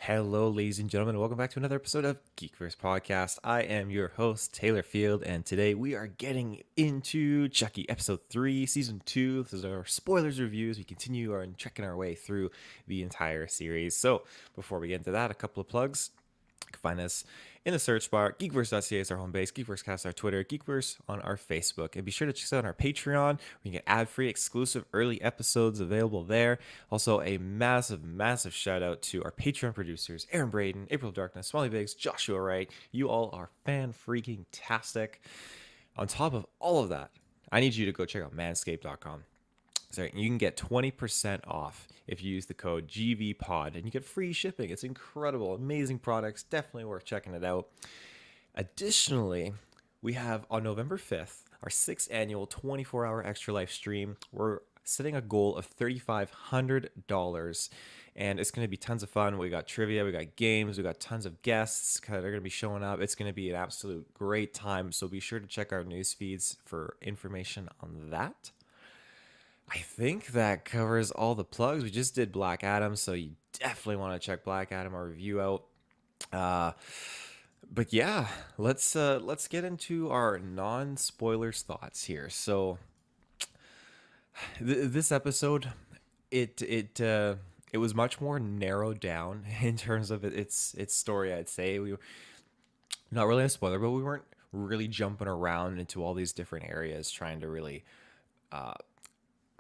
Hello, ladies and gentlemen. Welcome back to another episode of GeekVerse Podcast. I am your host, Taylor Field, and today we are getting into Chucky Episode 3, Season 2. This is our spoilers reviews. We continue our checking our way through the entire series. So, before we get into that, a couple of plugs. You can find us in the search bar. GeekVerse.ca is our home base. GeekVerseCast our Twitter. GeekVerse on our Facebook. And be sure to check us out on our Patreon. We can get ad-free, exclusive, early episodes available there. Also, a massive shout out to our Patreon producers, Aaron Braden, April Darkness, Smiley Biggs, Joshua Wright. You all are fan-freaking-tastic. On top of all of that, I need you to go check out manscaped.com. Sorry, you can get 20% off if you use the code GVPOD, and you get free shipping. It's incredible, amazing products. Definitely worth checking it out. Additionally, we have on November 5th, our 6th annual 24-hour Extra Life stream. We're setting a goal of $3,500, and it's going to be tons of fun. We got trivia, we got games, we got tons of guests. They're going to be showing up. It's going to be an absolute great time, so be sure to check our news feeds for information on that. I think that covers all the plugs. We just did Black Adam, so you definitely want to check Black Adam, our review out. But yeah, let's get into our non-spoilers thoughts here. So this episode, it was much more narrowed down in terms of its story. I'd say we were not really a spoiler, but we weren't really jumping around into all these different areas trying to really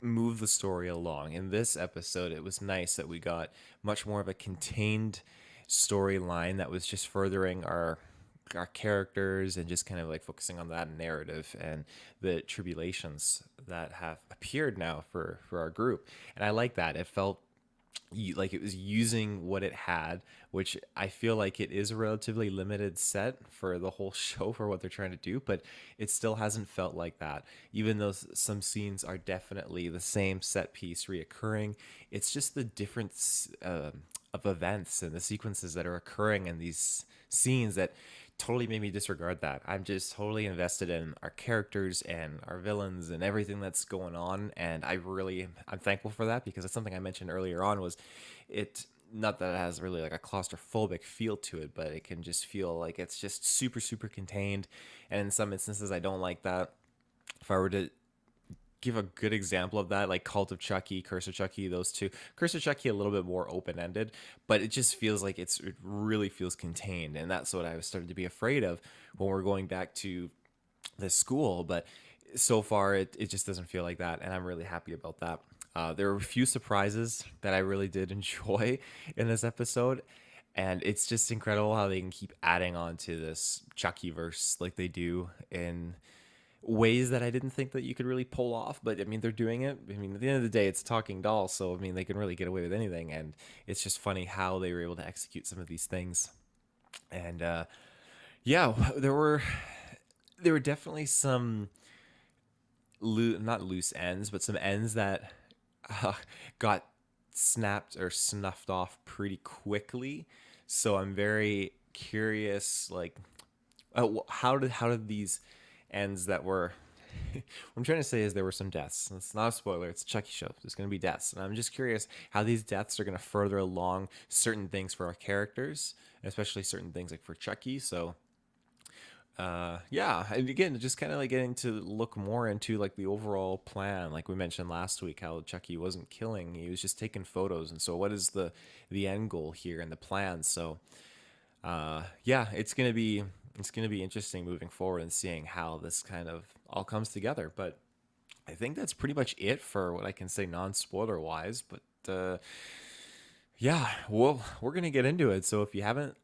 move the story along. In this episode, it was nice that we got much more of a contained storyline that was just furthering our characters and just kind of like focusing on that narrative and the tribulations that have appeared now for our group. And I like that. It felt like it was using what it had, which I feel like it is a relatively limited set for the whole show for what they're trying to do, but it still hasn't felt like that. Even though some scenes are definitely the same set piece reoccurring, it's just the difference of events and the sequences that are occurring in these scenes that totally made me disregard that. I'm just totally invested in our characters and our villains and everything that's going on, and I'm thankful for that, because it's something I mentioned earlier on. Was it not that it has really like a claustrophobic feel to it, but it can just feel like it's just super contained, and in some instances I don't like that. If I were to give a good example of that, like Cult of Chucky, Curse of Chucky, those two. Curse of Chucky a little bit more open-ended, but it just feels like it really feels contained, and that's what I was starting to be afraid of when we're going back to the school. But so far, it just doesn't feel like that, and I'm really happy about that. There were a few surprises that I really did enjoy in this episode, and it's just incredible how they can keep adding on to this Chucky verse like they do in ways that I didn't think that you could really pull off. But I mean, they're doing it. I mean, at the end of the day, it's a talking doll, so I mean, they can really get away with anything. And it's just funny how they were able to execute some of these things. And yeah, there were definitely some not loose ends, but some ends that got snapped or snuffed off pretty quickly. So I'm very curious, like, how did these ends that were what I'm trying to say is there were some deaths. It's not a spoiler. It's a Chucky show. There's going to be deaths. And I'm just curious how these deaths are going to further along certain things for our characters, especially certain things like for Chucky. So, yeah. And again, just kind of like getting to look more into like the overall plan. Like we mentioned last week, how Chucky wasn't killing. He was just taking photos. And so what is the end goal here and the plan? So, yeah, it's gonna be interesting moving forward and seeing how this kind of all comes together. But I think that's pretty much it for what I can say non-spoiler wise. But yeah, well, we're gonna get into it. So if you haven't,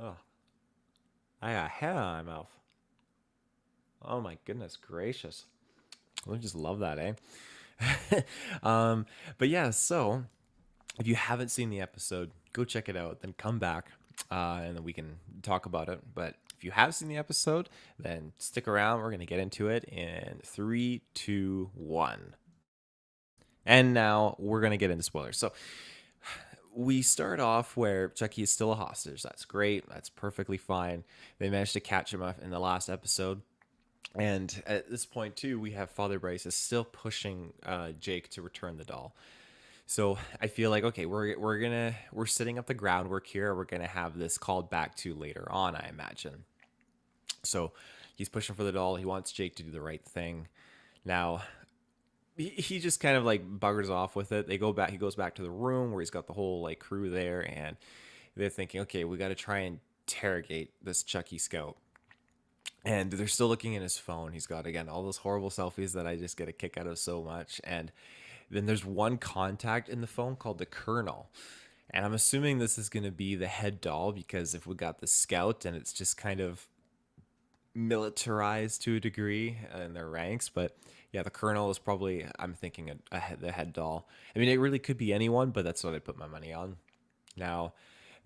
oh, I got hair on my mouth. Oh my goodness gracious! I just love that, eh? um, but yeah, so if you haven't seen the episode, go check it out. Then come back, and then we can talk about it. But if you have seen the episode, then stick around. We're gonna get into it in three, two, one. And now we're gonna get into spoilers. So we start off where Chucky is still a hostage. That's great. That's perfectly fine. They managed to catch him up in the last episode. And at this point, too, we have Father Bryce is still pushing Jake to return the doll. So I feel like, okay, we're setting up the groundwork here. We're gonna have this called back to later on, I imagine. So he's pushing for the doll. He wants Jake to do the right thing. Now he just kind of like buggers off with it. They go back. He goes back to the room where he's got the whole like crew there, and they're thinking, okay, we got to try and interrogate this Chucky scout. And they're still looking in his phone. He's got, again, all those horrible selfies that I just get a kick out of so much. And then there's one contact in the phone called the Colonel. And I'm assuming this is going to be the head doll, because if we got the scout and it's just kind of militarized to a degree in their ranks. But yeah, the Colonel is probably, I'm thinking, the head doll. I mean, it really could be anyone, but that's what I put my money on. Now,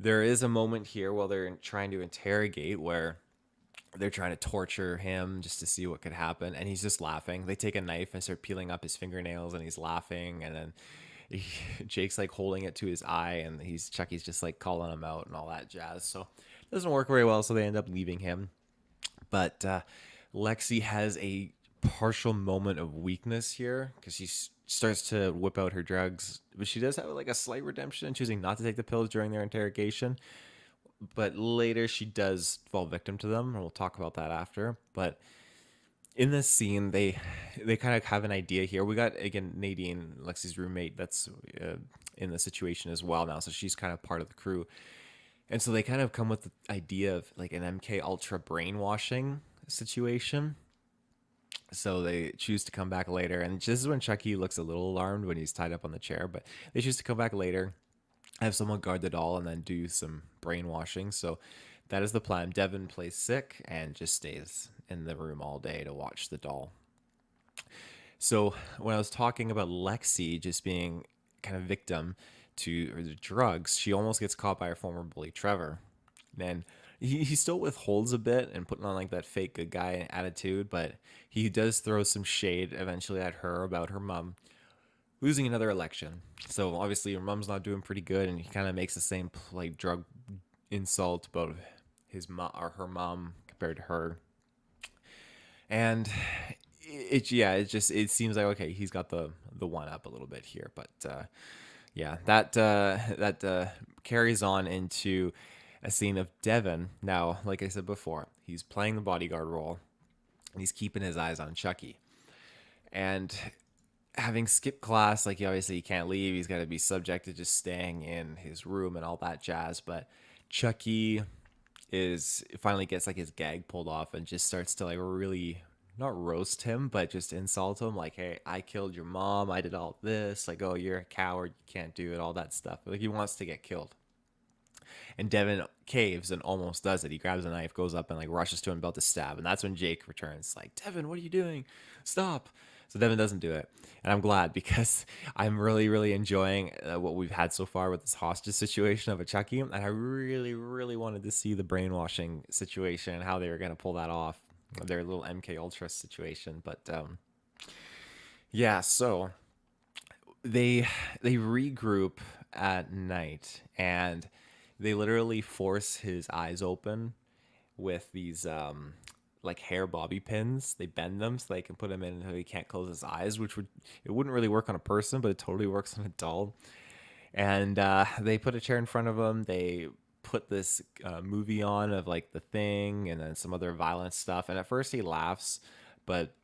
there is a moment here while they're trying to interrogate where they're trying to torture him just to see what could happen, and he's just laughing. They take a knife and start peeling up his fingernails, and he's laughing, and then Jake's like holding it to his eye, and Chucky's just like calling him out and all that jazz. So it doesn't work very well, so they end up leaving him. But Lexi has a partial moment of weakness here because she starts to whip out her drugs, but she does have like a slight redemption in choosing not to take the pills during their interrogation. But later she does fall victim to them, and we'll talk about that after. But in this scene, they kind of have an idea here. We got, again, Nadine, Lexi's roommate, that's in the situation as well now, so she's kind of part of the crew. And so they kind of come with the idea of like an MK Ultra brainwashing situation. So they choose to come back later, and this is when Chucky looks a little alarmed when he's tied up on the chair. But they choose to come back later, have someone guard the doll, and then do some brainwashing. So that is the plan. Devin plays sick and just stays in the room all day to watch the doll. So when I was talking about Lexi just being kind of victim to the drugs, she almost gets caught by her former bully Trevor. And he still withholds a bit and putting on like that fake good guy attitude, but he does throw some shade eventually at her about her mom losing another election. So obviously her mom's not doing pretty good, and he kind of makes the same like drug insult about his mom or her mom compared to her. And it seems like, okay, he's got the one up a little bit here. But yeah, that carries on into a scene of Devin. Now, like I said before, he's playing the bodyguard role, and he's keeping his eyes on Chucky. And having skipped class, like he can't leave. He's got to be subject to just staying in his room and all that jazz. But Chucky is finally gets like his gag pulled off and just starts to like really not roast him, but just insult him. Like, hey, I killed your mom. I did all this. Like, oh, you're a coward. You can't do it. All that stuff. Like, he wants to get killed. And Devin caves and almost does it. He grabs a knife, goes up, and like rushes to him, about to stab. And that's when Jake returns. Like, Devin, what are you doing? Stop. So Devin doesn't do it. And I'm glad, because I'm really, really enjoying what we've had so far with this hostage situation of a Chucky. And I really, really wanted to see the brainwashing situation and how they were going to pull that off. Their little MK Ultra situation. But yeah, so they regroup at night, and they literally force his eyes open with these like hair bobby pins. They bend them so they can put him in so he can't close his eyes, which it wouldn't really work on a person, but it totally works on a doll. And they put a chair in front of him. They put this movie on of like The Thing and then some other violent stuff. And at first he laughs, but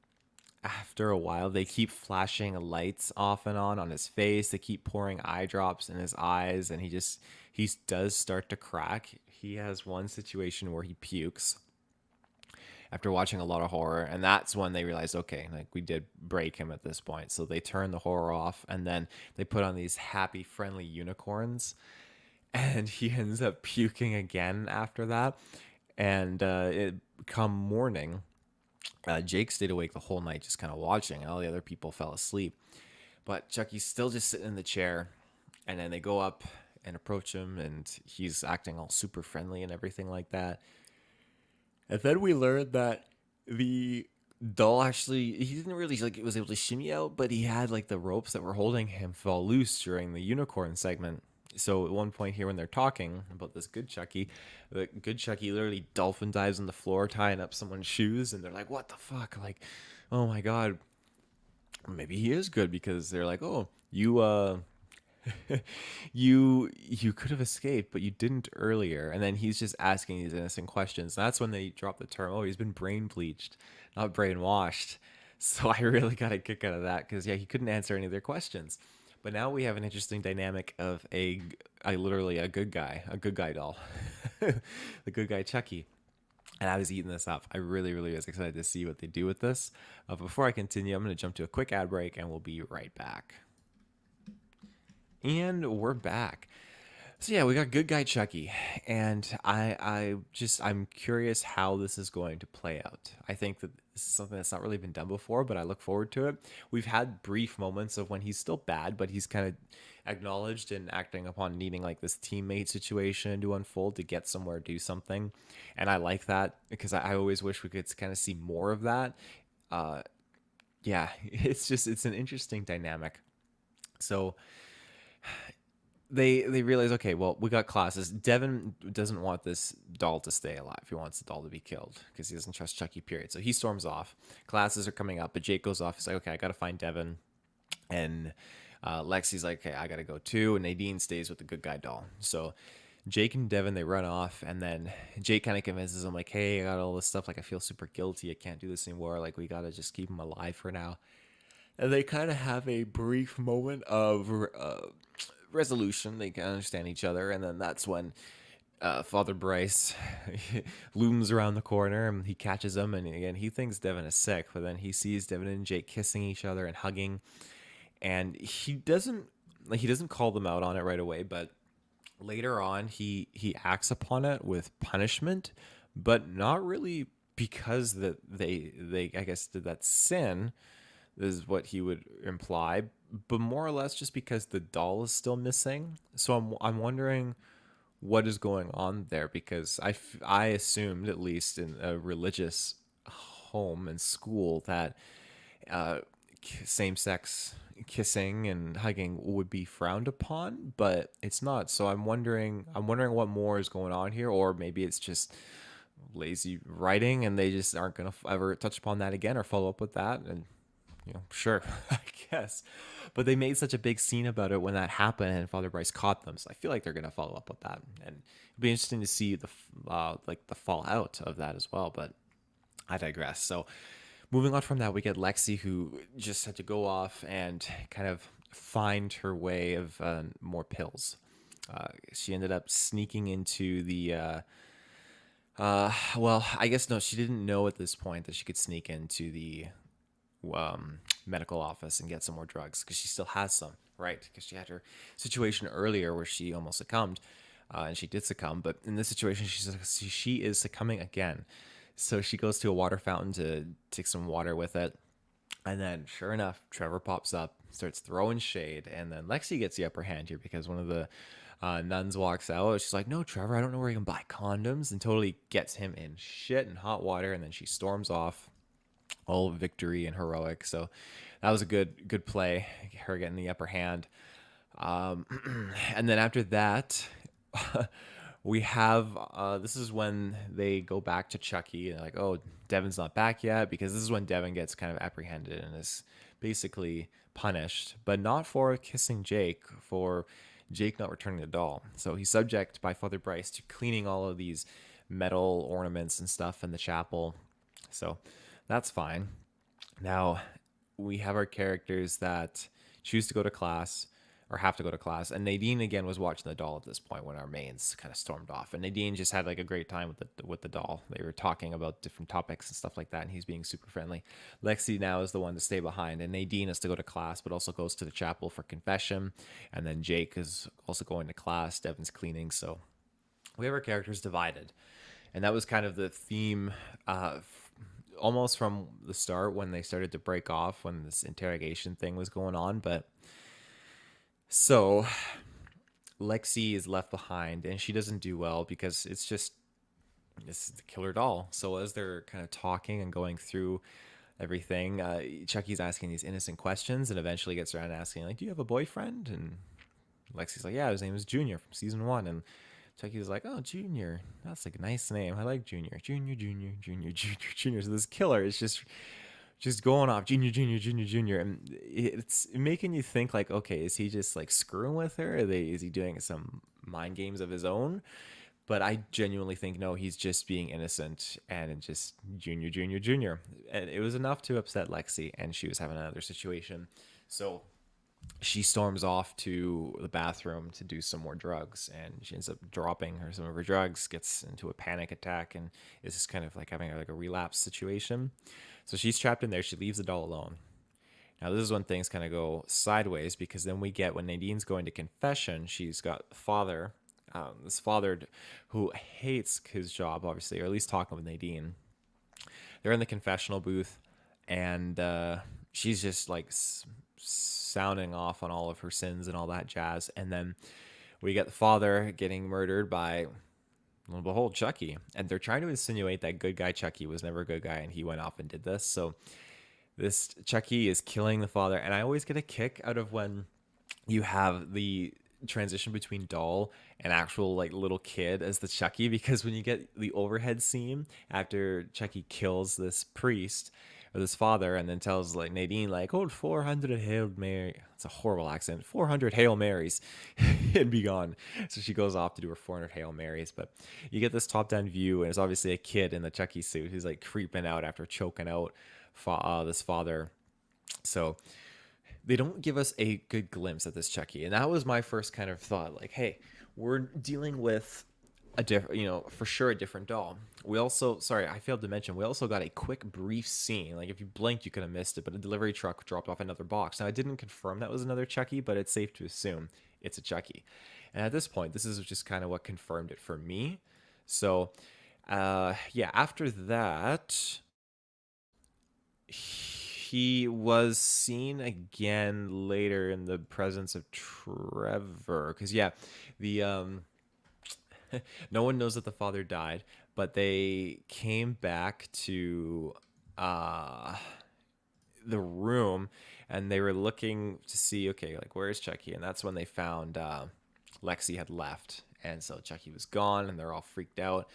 after a while they keep flashing lights off and on his face. They keep pouring eye drops in his eyes, and he does start to crack. He has one situation where he pukes after watching a lot of horror, and that's when they realized, okay, like we did break him at this point. So they turn the horror off, and then they put on these happy friendly unicorns, and he ends up puking again after that. And it come morning, Jake stayed awake the whole night just kind of watching, and all the other people fell asleep. But Chucky's still just sitting in the chair, and then they go up and approach him, and he's acting all super friendly and everything like that. And then we learned that the doll actually, he didn't really like was able to shimmy out, but he had like the ropes that were holding him fall loose during the unicorn segment. So at one point here when they're talking about this good Chucky, the good Chucky literally dolphin dives on the floor tying up someone's shoes, and they're like, what the fuck? Like, oh my god, maybe he is good, because they're like, oh, you You could have escaped, but you didn't earlier. And then he's just asking these innocent questions. That's when they drop the term, oh, he's been brain bleached, not brainwashed. So I really got a kick out of that because yeah, he couldn't answer any of their questions. But now we have an interesting dynamic of a literally a good guy doll, the good guy Chucky. And I was eating this up. I really, really was excited to see what they do with this. Before I continue, I'm going to jump to a quick ad break and we'll be right back. And we're back. So yeah, we got good guy Chucky, and I'm curious how this is going to play out. I think that this is something that's not really been done before, but I look forward to it. We've had brief moments of when he's still bad, but he's kind of acknowledged and acting upon needing like this teammate situation to unfold to get somewhere, do something, and I like that because I always wish we could kind of see more of that. Yeah, it's an interesting dynamic. So they realize, okay, well, we got classes. Devin doesn't want this doll to stay alive. He wants the doll to be killed because he doesn't trust Chucky, period. So he storms off. Classes are coming up, but Jake goes off. He's like, okay, I got to find Devin. And Lexi's like, okay, I got to go too. And Nadine stays with the good guy doll. So Jake and Devin, they run off. And then Jake kind of convinces him, like, hey, I got all this stuff. Like, I feel super guilty. I can't do this anymore. Like, we got to just keep him alive for now. And they kind of have a brief moment of resolution. They can understand each other, and then that's when Father Bryce looms around the corner and he catches him. And again, he thinks Devin is sick, but then he sees Devin and Jake kissing each other and hugging, and he doesn't call them out on it right away, but later on he acts upon it with punishment, but not really because that they I guess did that sin is what he would imply, but more or less just because the doll is still missing. So I'm wondering what is going on there because I assumed, at least in a religious home and school, that uh, same sex kissing and hugging would be frowned upon, but it's not. So I'm wondering what more is going on here, or maybe it's just lazy writing and they just aren't going to ever touch upon that again or follow up with that. And sure, I guess. But they made such a big scene about it when that happened, and Father Bryce caught them. So I feel like they're gonna follow up with that, and it'll be interesting to see the fallout of that as well. But I digress. So moving on from that, we get Lexi, who just had to go off and kind of find her way of more pills. She ended up sneaking into the. Well, I guess no, she didn't know at this point that she could sneak into the medical office and get some more drugs because she still has some, right? Because she had her situation earlier where she almost succumbed, and she did succumb. But in this situation, she is succumbing again. So she goes to a water fountain to take some water with it. And then, sure enough, Trevor pops up, starts throwing shade. And then Lexi gets the upper hand here because one of the nuns walks out. She's like, no, Trevor, I don't know where you can buy condoms. And totally gets him in shit and hot water. And then she storms off, all victory and heroic. So that was a good play, her getting the upper hand. And then after that, we have this is when they go back to Chucky and like, oh, Devin's not back yet, because this is when Devin gets kind of apprehended and is basically punished, but not for kissing Jake, for Jake not returning the doll. So he's subject by Father Bryce to cleaning all of these metal ornaments and stuff in the chapel. So that's fine. Now we have our characters that choose to go to class or have to go to class. And Nadine again was watching the doll at this point when our mains kind of stormed off. And Nadine just had like a great time with the doll. They were talking about different topics and stuff like that, and he's being super friendly. Lexi now is the one to stay behind, and Nadine has to go to class, but also goes to the chapel for confession. And then Jake is also going to class. Devin's cleaning. So we have our characters divided, and that was kind of the theme. Almost from the start when they started to break off when this interrogation thing was going on. But so Lexi is left behind and she doesn't do well because it's the killer doll. So as they're kind of talking and going through everything, Chucky's asking these innocent questions and eventually gets around to asking, like, do you have a boyfriend? And Lexi's like, yeah, his name is Junior from season 1. And Chucky's like, oh, Junior, that's like a nice name. I like Junior. Junior, Junior, Junior, Junior, Junior. So this killer is just just going off junior, junior, junior, junior, and it's making you think like, okay, is he just like screwing with her? Is he doing some mind games of his own? But I genuinely think no, he's just being innocent and just junior, junior, junior. And it was enough to upset Lexi, and she was having another situation. So she storms off to the bathroom to do some more drugs, and she ends up dropping some of her drugs, gets into a panic attack, and is just kind of like having like a relapse situation. So she's trapped in there. She leaves the doll alone. Now this is when things kind of go sideways, because then we get when Nadine's going to confession, she's got father, this father who hates his job, obviously, or at least talking with Nadine. They're in the confessional booth, and she's just like sounding off on all of her sins and all that jazz. And then we get the father getting murdered by, well, behold, Chucky. And they're trying to insinuate that good guy Chucky was never a good guy and he went off and did this. So this Chucky is killing the father. And I always get a kick out of when you have the transition between doll and actual like little kid as the Chucky, because when you get the overhead scene after Chucky kills this priest or this father and then tells like Nadine like, oh, 400 Hail Mary, it's a horrible accent, 400 Hail Marys and be gone. So she goes off to do her 400 Hail Marys, but you get this top down view and it's obviously a kid in the Chucky suit who's like creeping out after choking out this father. So they don't give us a good glimpse at this Chucky. And that was my first kind of thought, like, hey, we're dealing with a different, for sure a different doll. We also, sorry, I failed to mention, we also got a quick brief scene. Like if you blinked, you could have missed it, but a delivery truck dropped off another box. Now I didn't confirm that was another Chucky, but it's safe to assume it's a Chucky. And at this point, this is just kind of what confirmed it for me. So, yeah, after that, he was seen again later in the presence of Trevor. Because, yeah, the no one knows that the father died, but they came back to uh, the room and they were looking to see, okay, like, where is Chucky? And that's when they found Lexi had left. And so Chucky was gone and they're all freaked out.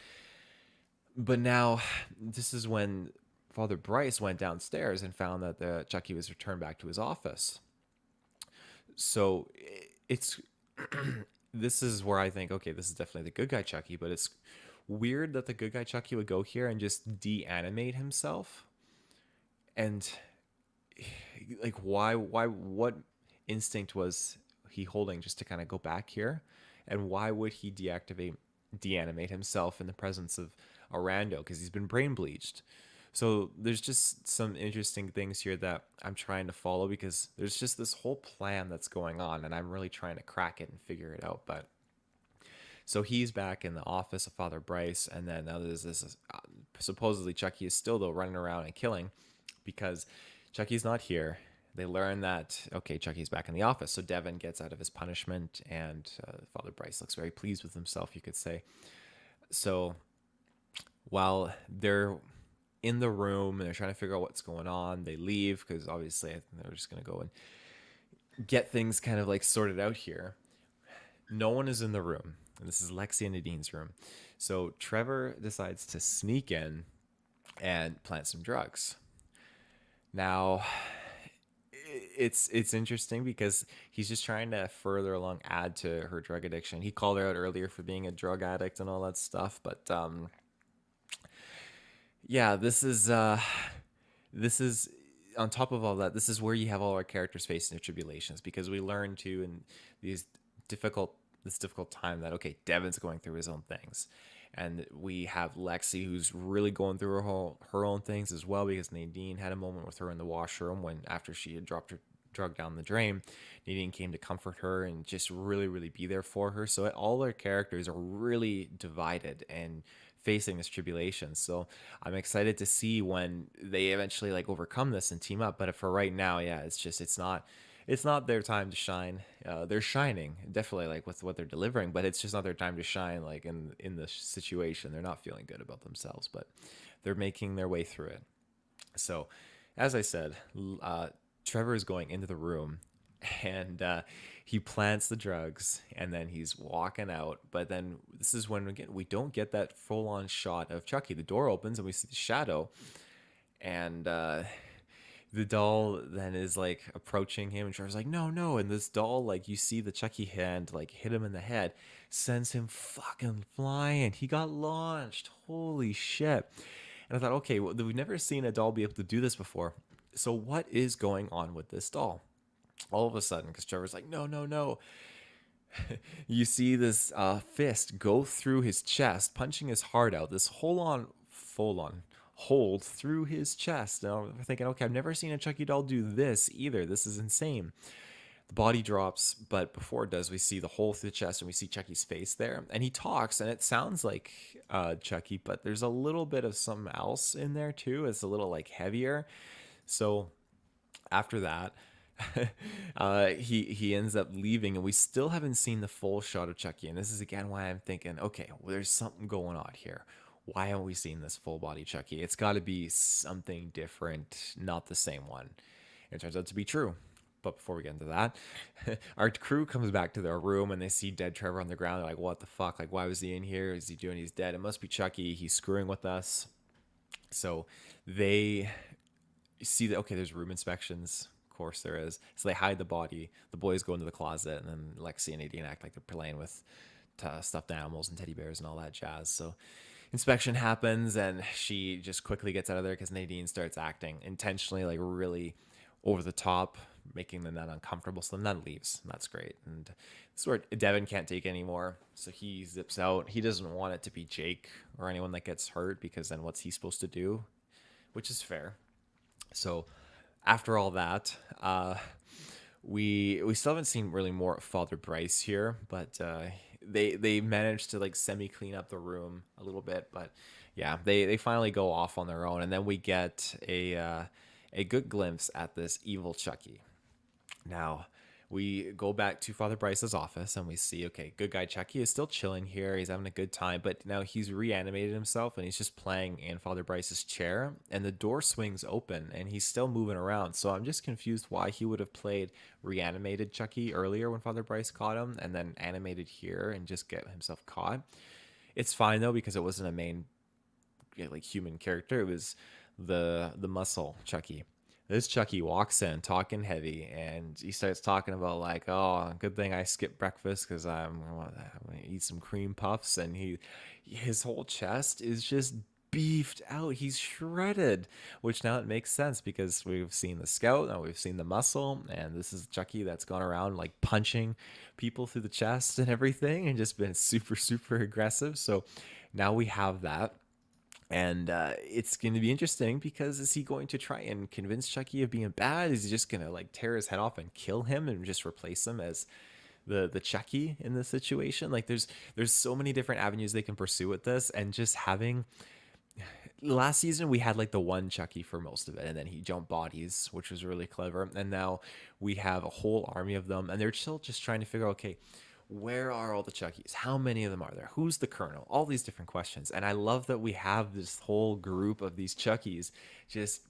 But now, this is when Father Bryce went downstairs and found that the Chucky was returned back to his office. So it's this is where I think, okay, this is definitely the good guy Chucky, but it's weird that the good guy Chucky would go here and just de-animate himself. And like, what instinct was he holding just to kind of go back here? And why would he de-animate himself in the presence of a rando? Because he's been brain bleached. So there's just some interesting things here that I'm trying to follow, because there's just this whole plan that's going on and I'm really trying to crack it and figure it out. But so he's back in the office of Father Bryce, and then now there's this supposedly Chucky is still though running around and killing, because Chucky's not here. They learn that, okay, Chucky's back in the office. So Devin gets out of his punishment, and Father Bryce looks very pleased with himself, you could say. So while they're in the room and they're trying to figure out what's going on, they leave because obviously they're just going to go and get things kind of like sorted out here. No one is in the room, and this is Lexi and Nadine's room. So Trevor decides to sneak in and plant some drugs. Now, it's interesting because he's just trying to further along add to her drug addiction. He called her out earlier for being a drug addict and all that stuff, but yeah, this is on top of all that, this is where you have all our characters facing their tribulations, because we learn to in these difficult this difficult time that, okay, Devin's going through his own things, and we have Lexi who's really going through her own things as well, because Nadine had a moment with her in the washroom when after she had dropped her drug down the drain. Nadine came to comfort her and just really, really be there for her. So all our characters are really divided and facing this tribulation. So I'm excited to see when they eventually like overcome this and team up. But for right now, yeah, it's not their time to shine. They're shining definitely like with what they're delivering, but it's just not their time to shine like in this situation. They're not feeling good about themselves, but they're making their way through it. So as I said, Trevor is going into the room and he plants the drugs and then he's walking out. But then this is when, again, we don't get that full on shot of Chucky. The door opens and we see the shadow, and the doll then is like approaching him, and Trevor's like, no, no. And this doll, like, you see the Chucky hand like hit him in the head, sends him fucking flying. He got launched. Holy shit. And I thought, okay, well, we've never seen a doll be able to do this before. So what is going on with this doll? All of a sudden, because Trevor's like, no, no, no, you see this fist go through his chest, punching his heart out. This full on hold through his chest. And I'm thinking, okay, I've never seen a Chucky doll do this either. This is insane. The body drops, but before it does, we see the hole through the chest, and we see Chucky's face there. And he talks, and it sounds like Chucky, but there's a little bit of something else in there too. It's a little like heavier. So after that, he ends up leaving, and we still haven't seen the full shot of Chucky. And this is again why I'm thinking, okay, well, there's something going on here. Why haven't we seen this full body Chucky? It's got to be something different, not the same one. It turns out to be true. But before we get into that, our crew comes back to their room, and they see dead Trevor on the ground. They're like, what the fuck? Like, why was he in here? Is he doing? He's dead. It must be Chucky. He's screwing with us. So they see that, okay, there's room inspections. Of course there is. So they hide the body. The boys go into the closet, and then Lexi and Nadine act like they're playing with stuffed animals and teddy bears and all that jazz. So inspection happens, and she just quickly gets out of there because Nadine starts acting intentionally, like really over the top, making the nun uncomfortable. So the nun leaves, and that's great. And this is where Devin can't take it anymore, so he zips out. He doesn't want it to be Jake or anyone that gets hurt, because then what's he supposed to do? Which is fair. So after all that, we still haven't seen really more of Father Bryce here, but they managed to like semi clean up the room a little bit. But yeah, they finally go off on their own, and then we get a good glimpse at this evil Chucky. Now, we go back to Father Bryce's office, and we see, okay, good guy Chucky is still chilling here. He's having a good time, but now he's reanimated himself, and he's just playing in Father Bryce's chair, and the door swings open, and he's still moving around. So I'm just confused why he would have played reanimated Chucky earlier when Father Bryce caught him, and then animated here and just get himself caught. It's fine though, because it wasn't a main like human character. It was the muscle Chucky. This Chucky walks in talking heavy, and he starts talking about like, oh, good thing I skipped breakfast because I'm gonna eat some cream puffs. And his whole chest is just beefed out. He's shredded, which now it makes sense because we've seen the scout, now we've seen the muscle, and this is Chucky that's gone around like punching people through the chest and everything, and just been super, super aggressive. So now we have that. And it's going to be interesting, because is he going to try and convince Chucky of being bad? Is he just going to like tear his head off and kill him and just replace him as the Chucky in this situation? Like there's so many different avenues they can pursue with this, and just having last season we had like the one Chucky for most of it, and then he jumped bodies, which was really clever. And now we have a whole army of them, and they're still just trying to figure out, okay, where are all the Chuckies? How many of them are there? Who's the Colonel? All these different questions. And I love that we have this whole group of these Chuckies just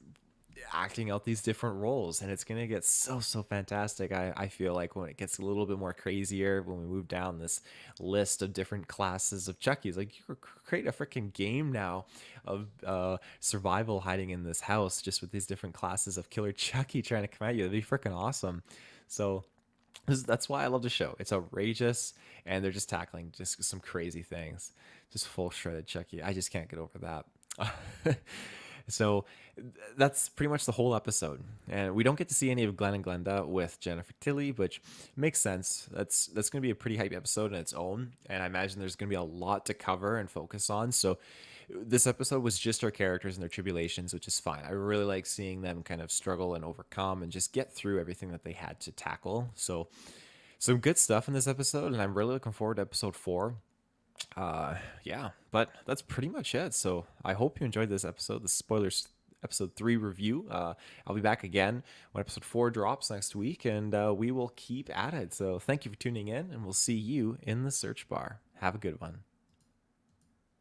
acting out these different roles. And it's going to get so, so fantastic. I feel like when it gets a little bit more crazier, when we move down this list of different classes of Chuckies, like you could create a freaking game now of survival hiding in this house, just with these different classes of killer Chucky trying to come at you. That'd be freaking awesome. So that's why I love the show. It's outrageous, and they're just tackling just some crazy things. Just full shredded Chucky. I just can't get over that. So that's pretty much the whole episode. And we don't get to see any of Glenn and Glenda with Jennifer Tilly, which makes sense. That's going to be a pretty hype episode in its own. And I imagine there's going to be a lot to cover and focus on. So this episode was just our characters and their tribulations, which is fine. I really like seeing them kind of struggle and overcome and just get through everything that they had to tackle. So some good stuff in this episode, and I'm really looking forward to episode 4. Yeah, but that's pretty much it. So I hope you enjoyed this episode, the spoilers episode 3 review. I'll be back again when episode 4 drops next week, and we will keep at it. So thank you for tuning in, and we'll see you in the search bar. Have a good one.